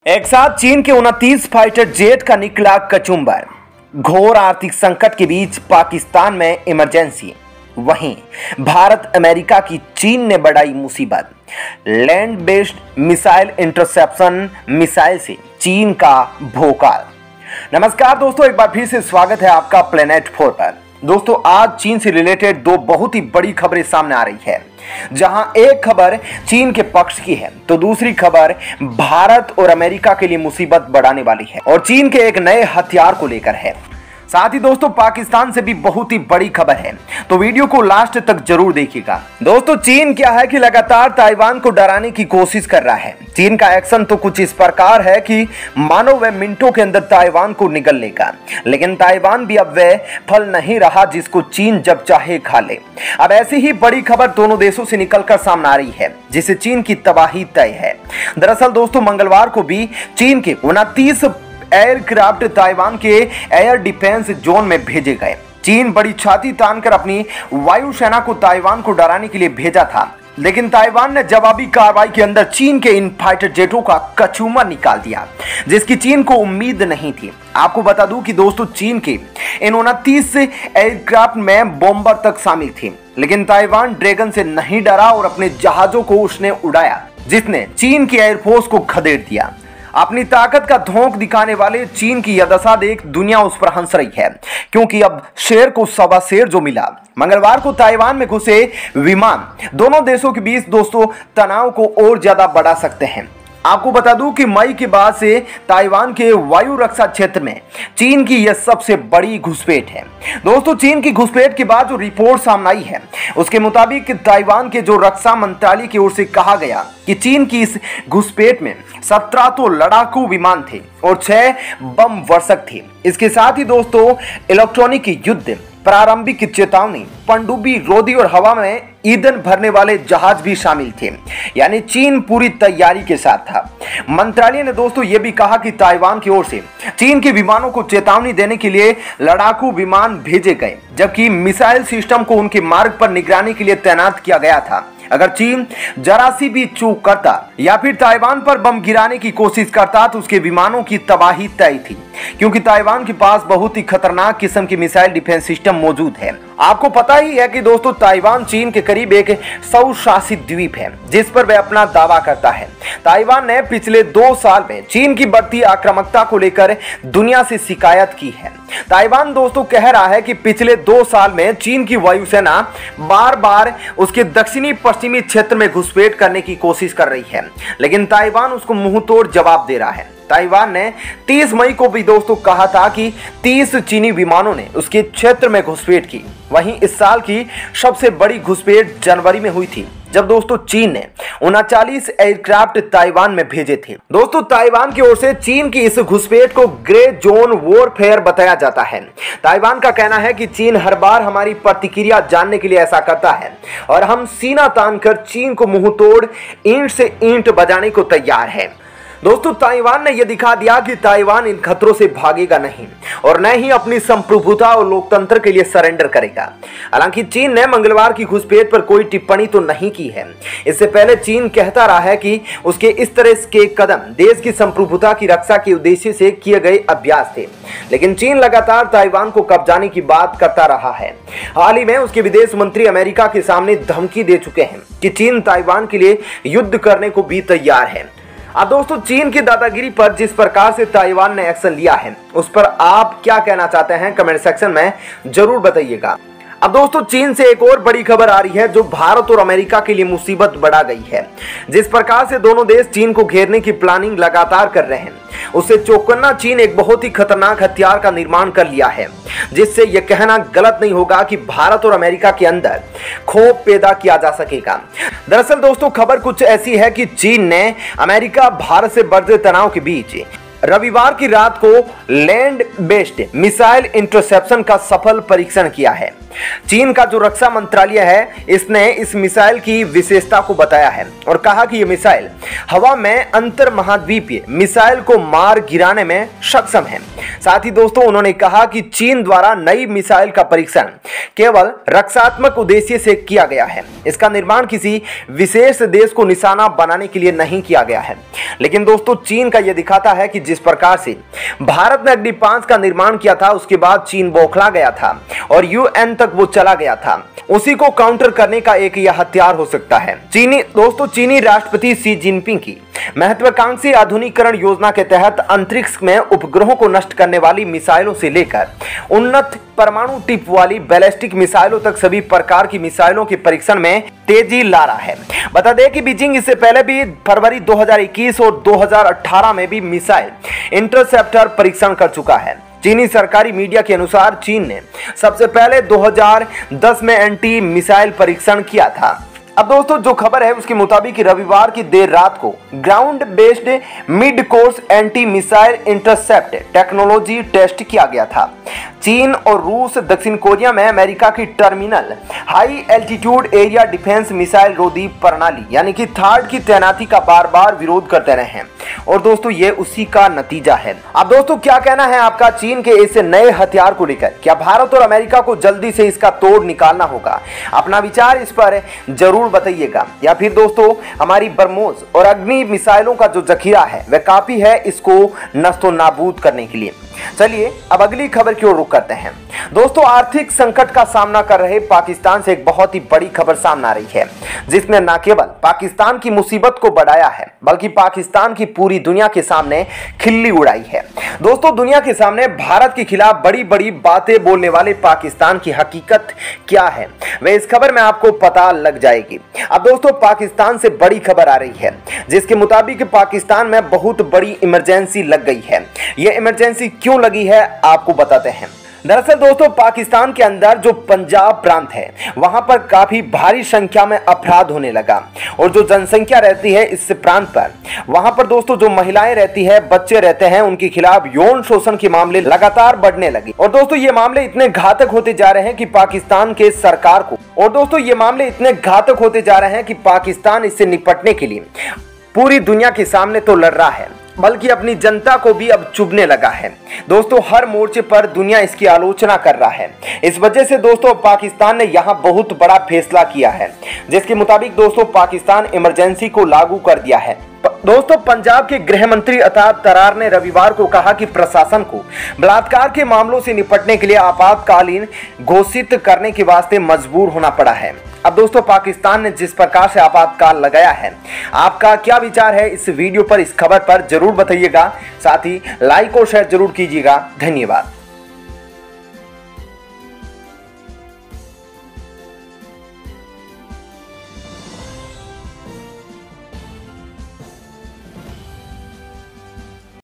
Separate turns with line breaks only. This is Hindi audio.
एक साथ चीन के 29 फाइटर जेट का निकला कचुम्बर। घोर आर्थिक संकट के बीच पाकिस्तान में इमरजेंसी। वहीं भारत अमेरिका की चीन ने बढ़ाई मुसीबत। Land based missile interception missile से चीन का भौकाल। नमस्कार दोस्तों, एक बार फिर से स्वागत है आपका प्लेनेट 4 पर। दोस्तों, आज चीन से रिलेटेड दो बहुत ही बड़ी खबरें सामने आ रही है, जहां एक खबर चीन के पक्ष की है तो दूसरी खबर भारत और अमेरिका के लिए मुसीबत बढ़ाने वाली है और चीन के एक नए हथियार को लेकर है। साथ ही दोस्तों, पाकिस्तान से भी बहुत ही बड़ी खबर है, तो वीडियो को लास्ट तक जरूर देखिएगा। दोस्तों, चीन क्या है कि लगातार ताइवान को डराने की कोशिश कर रहा है। चीन का एक्शन तो कुछ इस प्रकार है कि मानो वह मिनटों के अंदर ताइवान को निगल लेगा, लेकिन ताइवान भी अब वह फल नहीं रहा जिसको चीन जब चाहे खा ले। अब ऐसी ही बड़ी खबर दोनों देशों से निकलकर सामने आ रही है, जिससे चीन की तबाही तय है। दरअसल दोस्तों, मंगलवार को भी चीन के 29 एयरक्राफ्ट ताइवान के एयर डिफेंस जोन में भेजे गए। चीन बड़ी छाती तानकर अपनी वायुसेना को ताइवान को डराने के लिए भेजा था, लेकिन ताइवान ने जवाबी कार्रवाई के अंदर चीन के इन फाइटर जेटों का कचूमर निकाल दिया, जिसकी चीन को उम्मीद नहीं थी। आपको बता दूं कि दोस्तों, चीन के इन 29 एयरक्राफ्ट में बॉम्बर तक शामिल थे, लेकिन ताइवान ड्रैगन से नहीं डरा और अपने जहाजों को उसने उड़ाया, जिसने चीन की एयरफोर्स को खदेड़ दिया। अपनी ताकत का धोंक दिखाने वाले चीन की यह दशा देख दुनिया उस पर हंस रही है, क्योंकि अब शेर को सवा शेर जो मिला। मंगलवार को ताइवान में घुसे विमान दोनों देशों के बीच दोस्तों तनाव को और ज्यादा बढ़ा सकते हैं। आपको बता दूं कि मई के बाद से ताइवान के वायु रक्षा क्षेत्र में चीन की यह सबसे बड़ी घुसपैठ है। दोस्तों, चीन की घुसपैठ के बाद जो रिपोर्ट सामने आई है, उसके मुताबिक ताइवान के जो रक्षा मंत्रालय की ओर से कहा गया कि चीन की इस घुसपैठ में 17 तो लड़ाकू विमान थे और 6 बम वर्षक थे। इसके साथ ही दोस्तों, इलेक्ट्रॉनिक युद्ध, प्रारंभिक चेतावनी, पनडुब्बी, रोधी और हवा में ईंधन भरने वाले जहाज भी शामिल थे। यानी चीन पूरी तैयारी के साथ था। मंत्रालय ने दोस्तों यह भी कहा कि ताइवान की ओर से चीन के विमानों को चेतावनी देने के लिए लड़ाकू विमान भेजे गए, जबकि मिसाइल सिस्टम को उनके मार्ग पर निगरानी के लिए तैनात किया गया था। अगर चीन जरा सी भी चूक करता या फिर ताइवान पर बम गिराने की कोशिश करता तो उसके विमानों की तबाही तय थी, क्योंकि ताइवान के पास बहुत ही खतरनाक किस्म की मिसाइल डिफेंस सिस्टम मौजूद है। आपको पता ही है कि दोस्तों, ताइवान चीन के करीब एक स्वशासित द्वीप है, जिस पर वह अपना दावा करता है। ताइवान ने पिछले 2 साल में चीन की बढ़ती आक्रामकता को लेकर दुनिया से शिकायत की है। ताइवान दोस्तों कह रहा है कि पिछले 2 साल में चीन की वायुसेना बार बार उसके दक्षिणी पश्चिमी क्षेत्र में घुसपैठ करने की कोशिश कर रही है, लेकिन ताइवान उसको मुंह तोड़ जवाब दे रहा है। ताइवान ने 30 मई को भी दोस्तों कहा था कि 30 चीनी विमानों ने उसके क्षेत्र में घुसपैठ की। वहीं इस साल की सबसे बड़ी घुसपैठ जनवरी में हुई थी, जब दोस्तों चीन ने 39 एयरक्राफ्ट ताइवान में भेजे थे। दोस्तों, ताइवान की ओर से चीन की इस घुसपैठ को ग्रे जोन वॉरफेयर बताया जाता है। ताइवान का कहना है कि चीन हर बार हमारी प्रतिक्रिया जानने के लिए ऐसा करता है और हम सीना तानकर चीन को मुंह तोड़ ईंट से ईंट बजाने को तैयार है। दोस्तों, ताइवान ने यह दिखा दिया कि ताइवान इन खतरों से भागेगा नहीं और न ही अपनी संप्रभुता और लोकतंत्र के लिए सरेंडर करेगा। हालांकि चीन ने मंगलवार की घुसपैठ पर कोई टिप्पणी तो नहीं की है। इससे पहले चीन कहता रहा है कि उसके इस तरह के कदम देश की संप्रभुता की रक्षा के उद्देश्य से किए गए अभ्यास थे, लेकिन चीन लगातार ताइवान को कब्जाने की बात करता रहा है। हाल ही में उसके विदेश मंत्री अमेरिका के सामने धमकी दे चुके हैं कि चीन ताइवान के लिए युद्ध करने को भी तैयार है। अब दोस्तों, चीन की दादागिरी पर जिस प्रकार से ताइवान ने एक्शन लिया है, उस पर आप क्या कहना चाहते हैं कमेंट सेक्शन में जरूर बताइएगा। अब दोस्तों, चीन से एक और बड़ी खबर आ रही है, जो भारत और अमेरिका के लिए मुसीबत बढ़ा गई है। जिस प्रकार से दोनों देश चीन को घेरने की प्लानिंग लगातार कर रहे हैं, उससे चौकन्ना चीन एक बहुत ही खतरनाक हथियार का निर्माण कर लिया है, जिससे यह कहना गलत नहीं होगा कि भारत और अमेरिका के अंदर खौफ पैदा किया जा सकेगा। दरअसल दोस्तों, खबर कुछ ऐसी है कि चीन ने अमेरिका भारत से बढ़ते तनाव के बीच रविवार की रात को लैंड बेस्ड मिसाइल इंटरसेप्शन का सफल परीक्षण किया है। चीन का जो रक्षा मंत्रालय है इसने इस मिसाइल की विशेषता को बताया है और कहा कि यह मिसाइल हवा में अंतर महाद्वीपीय मिसाइल को मार गिराने में सक्षम है। साथ ही दोस्तों उन्होंने कहा कि चीन द्वारा नई मिसाइल का परीक्षण केवल रक्षात्मक उद्देश्य से किया गया है। इसका निर्माण किसी विशेष देश को निशाना बनाने के लिए नहीं किया गया है। लेकिन दोस्तों चीन का यह दिखाता है कि जिस प्रकार से भारत ने अग्नि 5 का निर्माण किया था उसके बाद चीन बौखला गया था और यूएन तक वो चला गया था, उसी को काउंटर करने का एक यह हथियार हो सकता है। चीनी राष्ट्रपति शी जिनपिंग की महत्वाकांक्षी आधुनिकीकरण योजना के तहत अंतरिक्ष में उपग्रहों को नष्ट करने वाली मिसाइलों से लेकर उन्नत परमाणु टिप वाली बैलिस्टिक मिसाइलों तक सभी प्रकार की मिसाइलों के परीक्षण में तेजी ला रहा है। बता दें कि बीजिंग इससे पहले भी फरवरी 2021 और 2018 में भी मिसाइल इंटरसेप्टर परीक्षण कर चुका है। चीनी सरकारी मीडिया के अनुसार चीन ने सबसे पहले 2010 में एंटी मिसाइल परीक्षण किया था। अब दोस्तों जो खबर है उसके मुताबिक रविवार की देर रात को ground based mid course anti missile intercept technology test किया गया था। चीन और रूस दक्षिण कोरिया में अमेरिका की terminal high altitude area defence missile रोधी प्रणाली यानी कि थार्ड की तैनाती का बार बार विरोध करते रहे हैं और दोस्तों ये उसी का नतीजा है। अब दोस्तों क्या कहना है आपका चीन के इस नए हथियार को लेकर? क्या भारत और अमेरिका को जल्दी से इसका तोड़ निकालना होगा? अपना विचार इस पर जरूर बताइएगा। या फिर दोस्तों हमारी ब्रह्मोस और अग्नि मिसाइलों का जो जखीरा है वह काफी है इसको नस्तो नाबूद करने के लिए। चलिए अब अगली खबर की ओर रुख करते हैं। दोस्तों आर्थिक संकट का सामना कर रहे पाकिस्तान से एक बहुत ही बड़ी खबर सामने आ रही है जिसने न केवल पाकिस्तान की मुसीबत को बढ़ाया है बल्कि पाकिस्तान की पूरी दुनिया के सामने खिल्ली उड़ाई है। दोस्तों दुनिया के सामने भारत के खिलाफ बड़ी बड़ी बातें बोलने वाले पाकिस्तान की हकीकत क्या है वह इस खबर में आपको पता लग जाएगी। अब दोस्तों पाकिस्तान से बड़ी खबर आ रही है जिसके मुताबिक पाकिस्तान में बहुत बड़ी इमरजेंसी लग गई है। यह इमरजेंसी क्यों लगी है आपको बताते हैं। दरअसल दोस्तों पाकिस्तान के अंदर जो पंजाब प्रांत है वहां पर काफी भारी संख्या में अपराध होने लगा और जो जनसंख्या रहती है इस प्रांत पर वहां पर दोस्तों जो महिलाएं रहती है बच्चे रहते हैं उनके खिलाफ यौन शोषण के मामले लगातार बढ़ने लगे और दोस्तों ये मामले इतने घातक होते जा रहे हैं कि पाकिस्तान इससे निपटने के लिए पूरी दुनिया के सामने तो लड़ रहा है बल्कि अपनी जनता को भी अब चुभने लगा है। दोस्तों हर मोर्चे पर दुनिया इसकी आलोचना कर रहा है। इस वजह से दोस्तों पाकिस्तान ने यहां बहुत बड़ा फैसला किया है जिसके मुताबिक दोस्तों पाकिस्तान इमरजेंसी को लागू कर दिया है। दोस्तों पंजाब के गृह मंत्री अताब तरार ने रविवार को कहा कि प्रशासन को बलात्कार के मामलों से निपटने के लिए आपातकालीन घोषित करने के वास्ते मजबूर होना पड़ा है। अब दोस्तों पाकिस्तान ने जिस प्रकार से आपातकाल लगाया है आपका क्या विचार है इस वीडियो पर, इस खबर पर जरूर बताइएगा। साथ ही लाइक और शेयर जरूर कीजिएगा। धन्यवाद।